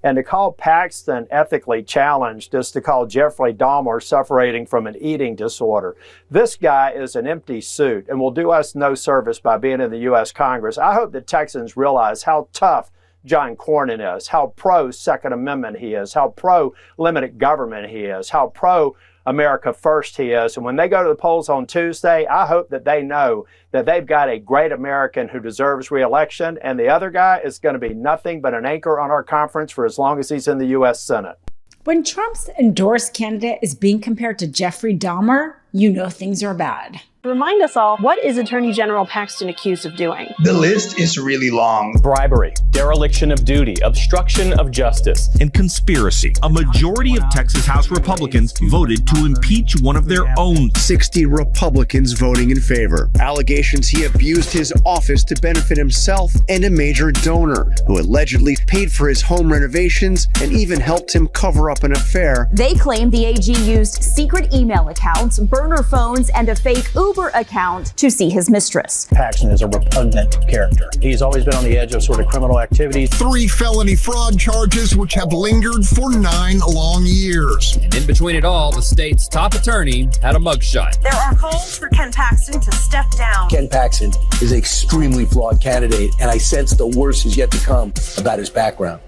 And to call Paxton ethically challenged is to call Jeffrey Dahmer suffering from an eating disorder. This guy is an empty suit and will do us no service by being in the U.S. Congress. I hope that Texans realize how tough John Cornyn is, how pro-Second Amendment he is, how pro-limited government he is, how pro-America First he is. And when they go to the polls on Tuesday, I hope that they know that they've got a great American who deserves re-election, and the other guy is going to be nothing but an anchor on our conference for as long as he's in the U.S. Senate. When Trump's endorsed candidate is being compared to Jeffrey Dahmer, you know things are bad. Remind us all, what is Attorney General Paxton accused of doing? The list is really long. Bribery, dereliction of duty, obstruction of justice, and conspiracy. A majority of Texas House Republicans voted to impeach one of their own. 60 Republicans voting in favor. Allegations he abused his office to benefit himself and a major donor who allegedly paid for his home renovations and even helped him cover up an affair. They claim the AG used secret email accounts, burner phones, and a fake Uber account to see his mistress. Paxton is a repugnant character. He's always been on the edge of sort of criminal activity. 3 felony fraud charges which have lingered for 9 long years. And in between it all, the state's top attorney had a mugshot. There are calls for Ken Paxton to step down. Ken Paxton is an extremely flawed candidate, and I sense the worst is yet to come about his background.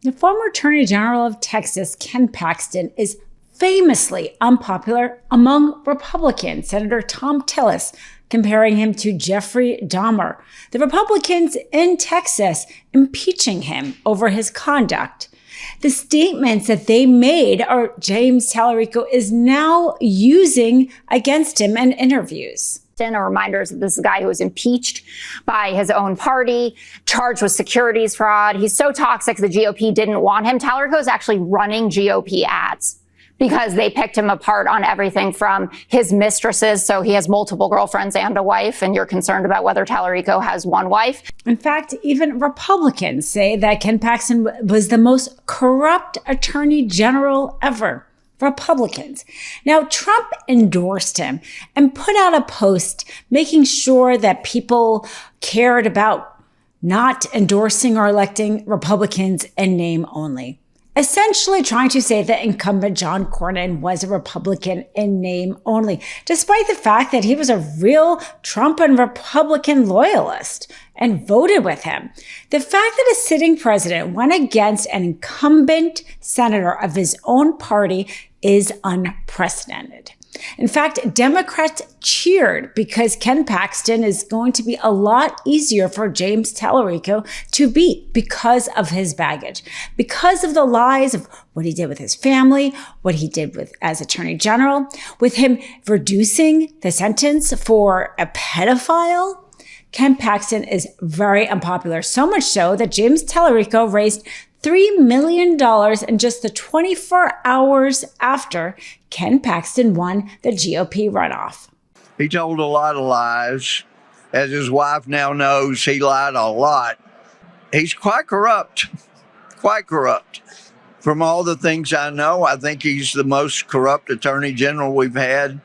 The former Attorney General of Texas, Ken Paxton, is famously unpopular among Republicans. Senator Tom Tillis comparing him to Jeffrey Dahmer. The Republicans in Texas impeaching him over his conduct. The statements that they made are James Talarico is now using against him in interviews. A reminder is that this is a guy who was impeached by his own party, charged with securities fraud. He's so toxic the GOP didn't want him. Talarico is actually running GOP ads because they picked him apart on everything from his mistresses. So he has multiple girlfriends and a wife, and you're concerned about whether Talarico has one wife. In fact, even Republicans say that Ken Paxton was the most corrupt attorney general ever. Republicans. Now, Trump endorsed him and put out a post making sure that people cared about not endorsing or electing Republicans in name only. Essentially trying to say that incumbent John Cornyn was a Republican in name only, despite the fact that he was a real Trump and Republican loyalist and voted with him. The fact that a sitting president went against an incumbent senator of his own party is unprecedented. In fact, Democrats cheered because Ken Paxton is going to be a lot easier for James Talarico to beat because of his baggage, because of the lies of what he did with his family, what he did with as Attorney General, with him reducing the sentence for a pedophile. Ken Paxton is very unpopular, so much so that James Talarico raised $3 million in just the 24 hours after Ken Paxton won the GOP runoff. He told a lot of lies. As his wife now knows, he lied a lot. He's quite corrupt, quite corrupt. From all the things I know, I think he's the most corrupt attorney general we've had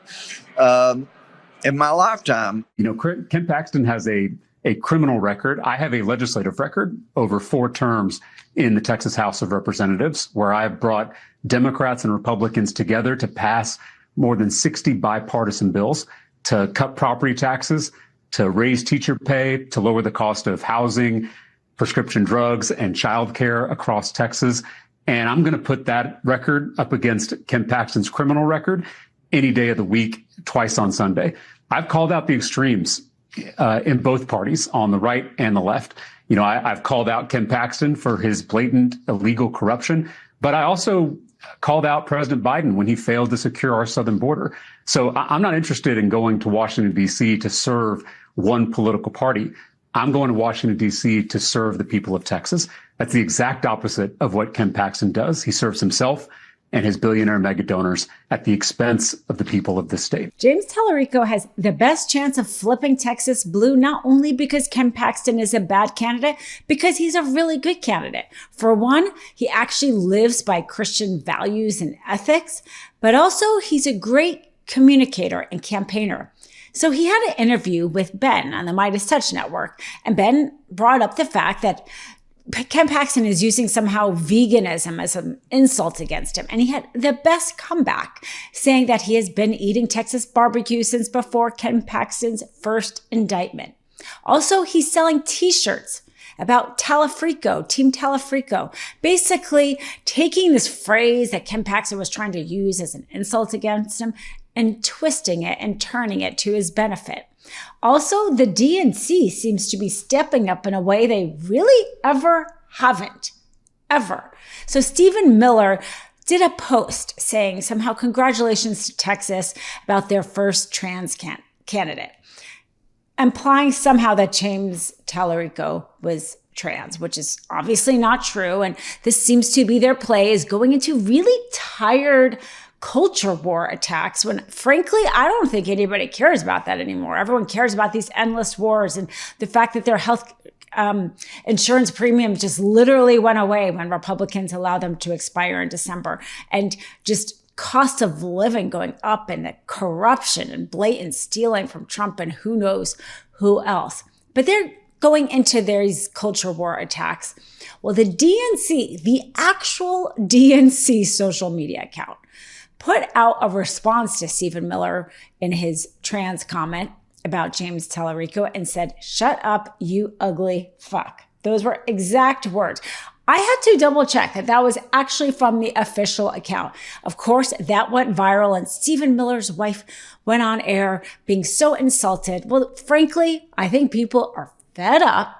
in my lifetime. You know, Ken Paxton has a criminal record. I have a legislative record over 4 terms in the Texas House of Representatives, where I've brought Democrats and Republicans together to pass more than 60 bipartisan bills to cut property taxes, to raise teacher pay, to lower the cost of housing, prescription drugs, and childcare across Texas. And I'm going to put that record up against Ken Paxton's criminal record any day of the week, twice on Sunday. I've called out the extremes in both parties, on the right and the left. You know, I've called out Ken Paxton for his blatant illegal corruption, but I also called out President Biden when he failed to secure our southern border. So I'm not interested in going to Washington, D.C. to serve one political party. I'm going to Washington, D.C. to serve the people of Texas. That's the exact opposite of what Ken Paxton does. He serves himself and his billionaire mega donors at the expense of the people of this state. James Talarico has the best chance of flipping Texas blue, not only because Ken Paxton is a bad candidate, because he's a really good candidate. For one, he actually lives by Christian values and ethics, but also he's a great communicator and campaigner. So he had an interview with Ben on the MeidasTouch network, and Ben brought up the fact that Ken Paxton is using somehow veganism as an insult against him. And he had the best comeback, saying that he has been eating Texas barbecue since before Ken Paxton's first indictment. Also, he's selling t-shirts about Talarico, Team Talarico, basically taking this phrase that Ken Paxton was trying to use as an insult against him and twisting it and turning it to his benefit. Also, the DNC seems to be stepping up in a way they really ever haven't, ever. So Stephen Miller did a post saying somehow congratulations to Texas about their first trans candidate, implying somehow that James Talarico was trans, which is obviously not true. And this seems to be their play, is going into really tired culture war attacks when, frankly, I don't think anybody cares about that anymore. Everyone cares about these endless wars and the fact that their health insurance premium just literally went away when Republicans allowed them to expire in December, and just cost of living going up, and the corruption and blatant stealing from Trump and who knows who else. But they're going into these culture war attacks. Well, the DNC, the actual DNC social media account, put out a response to Stephen Miller in his trans comment about James Talarico and said, "Shut up, you ugly fuck." Those were exact words. I had to double check that that was actually from the official account. Of course, that went viral, and Stephen Miller's wife went on air being so insulted. Well, frankly, I think people are fed up.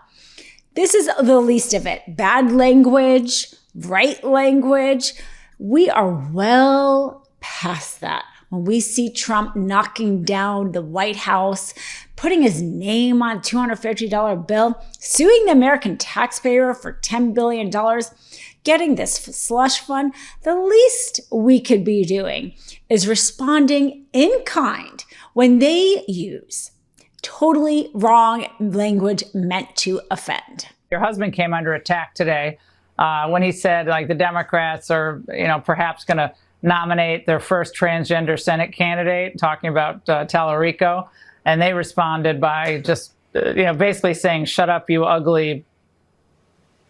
This is the least of it. Bad language, right language. We are well past that. When we see Trump knocking down the White House, putting his name on a $250 bill, suing the American taxpayer for $10 billion, getting this slush fund, the least we could be doing is responding in kind when they use totally wrong language meant to offend. Your husband came under attack today when he said, like, the Democrats are, perhaps going to nominate their first transgender Senate candidate, talking about Talarico. And they responded by just, basically saying, "Shut up, you ugly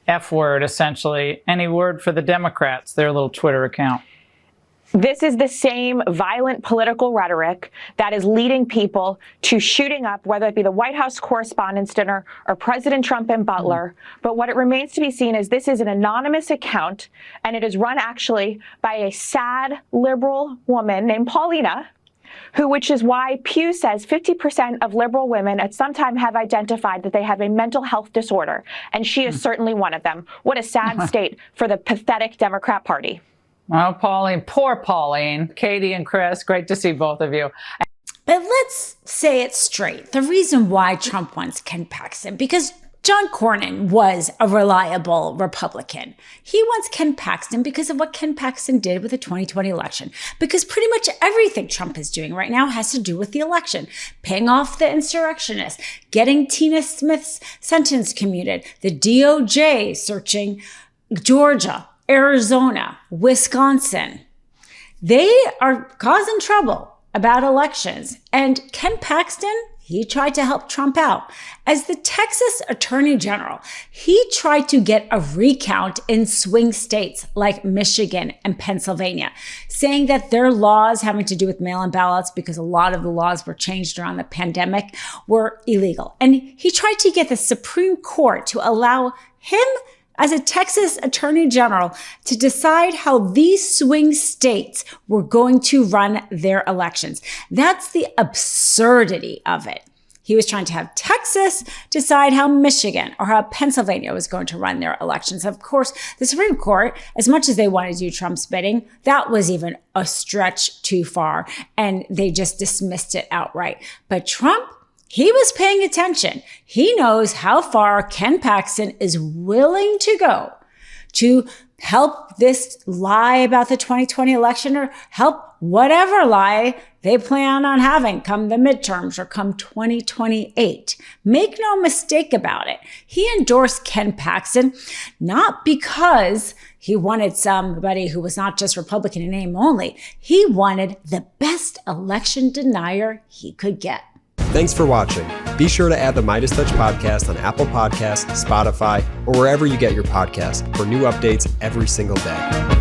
F word," essentially. Any word for the Democrats, their little Twitter account? This is the same violent political rhetoric that is leading people to shooting up, whether it be the White House Correspondents' Dinner or President Trump and Butler. But what it remains to be seen is this is an anonymous account, and it is run actually by a sad liberal woman named Paulina, which is why Pew says 50% of liberal women at some time have identified that they have a mental health disorder, and she is certainly one of them. What a sad state for the pathetic Democrat Party. Well, Pauline, poor Pauline. Katie and Chris, great to see both of you. But let's say it straight. The reason why Trump wants Ken Paxton, because John Cornyn was a reliable Republican. He wants Ken Paxton because of what Ken Paxton did with the 2020 election. Because pretty much everything Trump is doing right now has to do with the election. Paying off the insurrectionists, getting Tina Smith's sentence commuted, the DOJ searching Georgia, Arizona, Wisconsin. They are causing trouble about elections. And Ken Paxton, he tried to help Trump out. As the Texas Attorney General, he tried to get a recount in swing states like Michigan and Pennsylvania, saying that their laws having to do with mail-in ballots, because a lot of the laws were changed around the pandemic, were illegal. And he tried to get the Supreme Court to allow him, as a Texas Attorney General, to decide how these swing states were going to run their elections. That's the absurdity of it. He was trying to have Texas decide how Michigan or how Pennsylvania was going to run their elections. Of course, the Supreme Court, as much as they wanted to do Trump's bidding, that was even a stretch too far, and they just dismissed it outright. But Trump, he was paying attention. He knows how far Ken Paxton is willing to go to help this lie about the 2020 election, or help whatever lie they plan on having come the midterms or come 2028. Make no mistake about it. He endorsed Ken Paxton not because he wanted somebody who was not just Republican in name only. He wanted the best election denier he could get. Thanks for watching. Be sure to add the MeidasTouch podcast on Apple Podcasts, Spotify, or wherever you get your podcasts for new updates every single day.